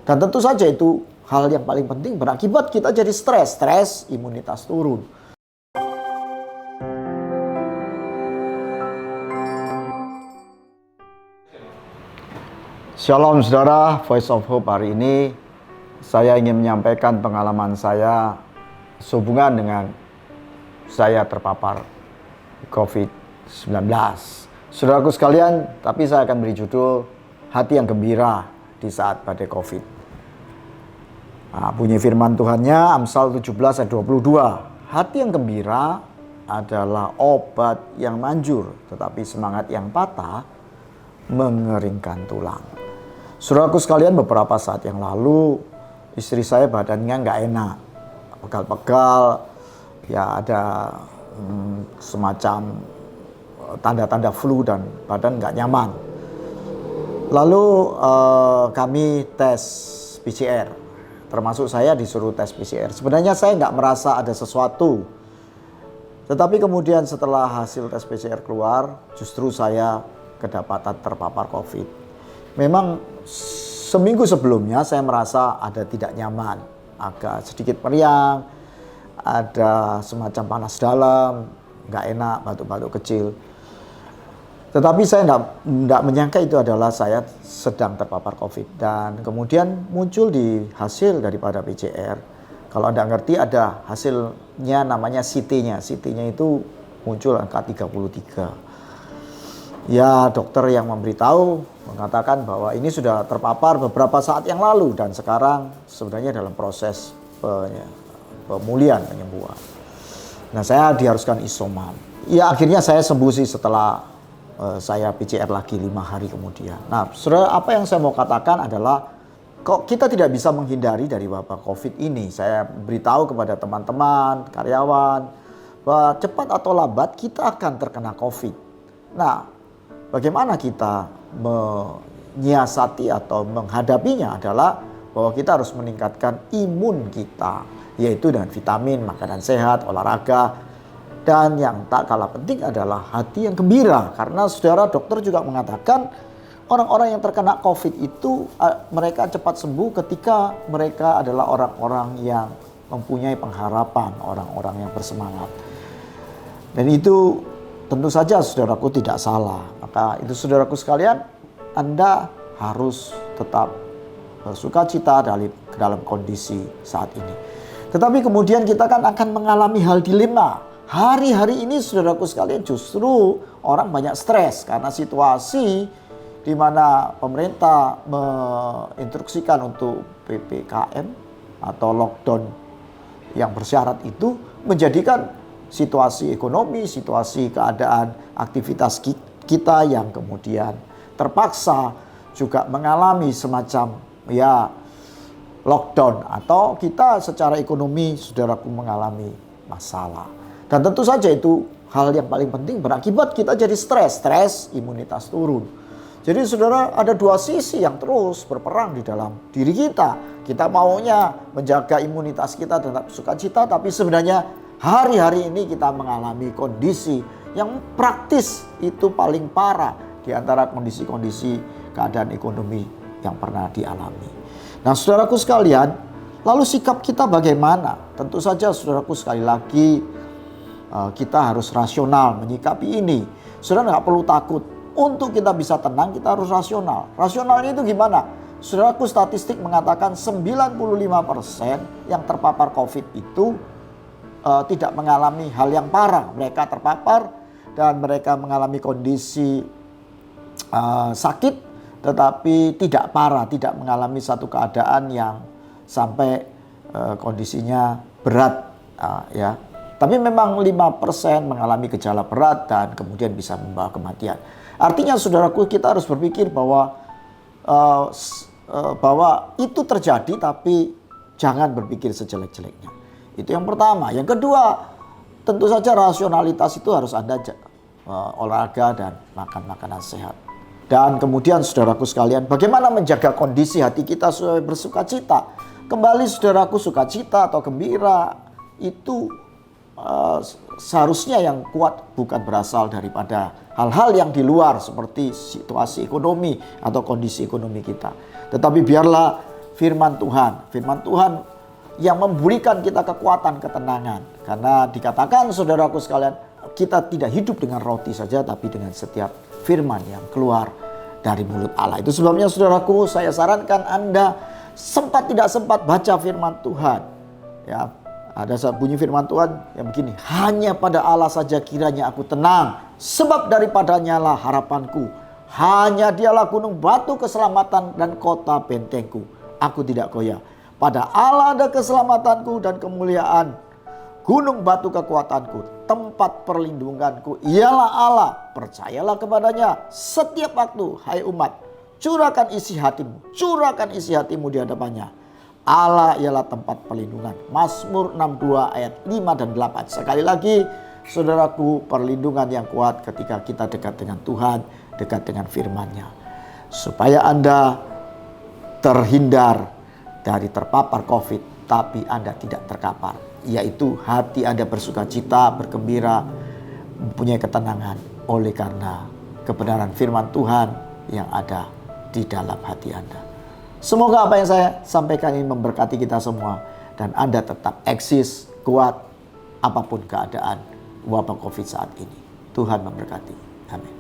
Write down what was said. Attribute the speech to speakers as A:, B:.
A: Dan tentu saja itu hal yang paling penting berakibat kita jadi stres, imunitas turun. Shalom saudara, Voice of Hope hari ini saya ingin menyampaikan pengalaman saya sehubungan dengan saya terpapar COVID-19. Saudaraku sekalian, tapi saya akan beri judul Hati yang Gembira di saat badai COVID. Nah, bunyi firman Tuhannya Amsal 17 ayat 22. Hati yang gembira adalah obat yang manjur, tetapi semangat yang patah mengeringkan tulang. Saudaraku sekalian, beberapa saat yang lalu istri saya badannya nggak enak, pegal-pegal, ya ada semacam tanda-tanda flu dan badan nggak nyaman. Lalu kami tes PCR, termasuk saya disuruh tes PCR. Sebenarnya saya nggak merasa ada sesuatu, tetapi kemudian setelah hasil tes PCR keluar, justru saya kedapatan terpapar COVID. Memang seminggu sebelumnya saya merasa ada tidak nyaman, agak sedikit meriang, ada semacam panas dalam, nggak enak, batuk-batuk kecil. Tetapi saya tidak menyangka itu adalah saya sedang terpapar COVID. Dan kemudian muncul di hasil daripada PCR. Kalau Anda ngerti ada hasilnya namanya CT-nya. CT-nya itu muncul angka 33. Ya, dokter yang memberitahu mengatakan bahwa ini sudah terpapar beberapa saat yang lalu. Dan sekarang sebenarnya dalam proses pemulihan, penyembuhan. Nah, saya diharuskan isoman. Ya, akhirnya saya sembuh sih setelah saya PCR lagi 5 hari kemudian. Nah, saudara, apa yang saya mau katakan adalah kok kita tidak bisa menghindari dari wabah COVID ini. Saya beritahu kepada teman-teman, karyawan, bahwa cepat atau lambat kita akan terkena COVID. Nah, bagaimana kita menyiasati atau menghadapinya adalah bahwa kita harus meningkatkan imun kita, yaitu dengan vitamin, makanan sehat, olahraga. Dan yang tak kalah penting adalah hati yang gembira. Karena saudara, dokter juga mengatakan orang-orang yang terkena COVID itu mereka cepat sembuh ketika mereka adalah orang-orang yang mempunyai pengharapan, orang-orang yang bersemangat. Dan itu tentu saja saudaraku tidak salah. Maka itu saudaraku sekalian, Anda harus tetap bersukacita dalam kondisi saat ini. Tetapi kemudian kita kan akan mengalami hal dilema. Hari-hari ini saudaraku sekalian justru orang banyak stres karena situasi di mana pemerintah menginstruksikan untuk PPKM atau lockdown yang bersyarat itu menjadikan situasi ekonomi, situasi keadaan aktivitas kita yang kemudian terpaksa juga mengalami semacam lockdown atau kita secara ekonomi saudaraku mengalami masalah. Dan tentu saja itu hal yang paling penting berakibat kita jadi stres, imunitas turun. Jadi saudara, ada dua sisi yang terus berperang di dalam diri kita. Kita maunya menjaga imunitas kita tetap sukacita, tapi sebenarnya hari-hari ini kita mengalami kondisi yang praktis itu paling parah di antara kondisi-kondisi keadaan ekonomi yang pernah dialami. Nah, saudaraku sekalian, lalu sikap kita bagaimana? Tentu saja saudaraku, sekali lagi kita harus rasional menyikapi ini. Saudara nggak perlu takut. Untuk kita bisa tenang, kita harus rasional. Rasionalnya itu gimana? Saudaraku, statistik mengatakan 95% yang terpapar COVID itu tidak mengalami hal yang parah. Mereka terpapar dan mereka mengalami kondisi sakit, tetapi tidak parah, tidak mengalami satu keadaan yang sampai kondisinya berat, ya. Tapi memang 5% mengalami gejala berat dan kemudian bisa membawa kematian. Artinya saudaraku, kita harus berpikir bahwa itu terjadi, tapi jangan berpikir sejelek-jeleknya. Itu yang pertama. Yang kedua, tentu saja rasionalitas itu harus Anda olahraga dan makan makanan sehat. Dan kemudian saudaraku sekalian, bagaimana menjaga kondisi hati kita supaya bersukacita. Kembali saudaraku, sukacita atau gembira itu seharusnya yang kuat bukan berasal daripada hal-hal yang di luar seperti situasi ekonomi atau kondisi ekonomi kita. Tetapi biarlah firman Tuhan. Firman Tuhan yang memberikan kita kekuatan, ketenangan. Karena dikatakan saudaraku sekalian, kita tidak hidup dengan roti saja, tapi dengan setiap firman yang keluar dari mulut Allah. Itu sebabnya saudaraku, saya sarankan Anda sempat tidak sempat baca firman Tuhan. Ya, ada bunyi firman Tuhan yang begini, hanya pada Allah saja kiranya aku tenang, sebab daripadanya lah harapanku. Hanya dialah gunung batu keselamatan dan kota bentengku. Aku tidak goyah. Pada Allah ada keselamatanku dan kemuliaan. Gunung batu kekuatanku, tempat perlindunganku ialah Allah. Percayalah kepadanya setiap waktu, hai umat. Curahkan isi hatimu, curahkan isi hatimu di hadapannya. Allah ialah tempat perlindungan. Mazmur 62 ayat 5 dan 8. Sekali lagi, saudaraku, perlindungan yang kuat ketika kita dekat dengan Tuhan, dekat dengan firman-Nya. Supaya Anda terhindar dari terpapar COVID, tapi Anda tidak terkapar. Yaitu hati Anda bersuka cita, bergembira, mempunyai ketenangan oleh karena kebenaran firman Tuhan yang ada di dalam hati Anda. Semoga apa yang saya sampaikan ini memberkati kita semua. Dan Anda tetap eksis, kuat, apapun keadaan wabah COVID saat ini. Tuhan memberkati. Amin.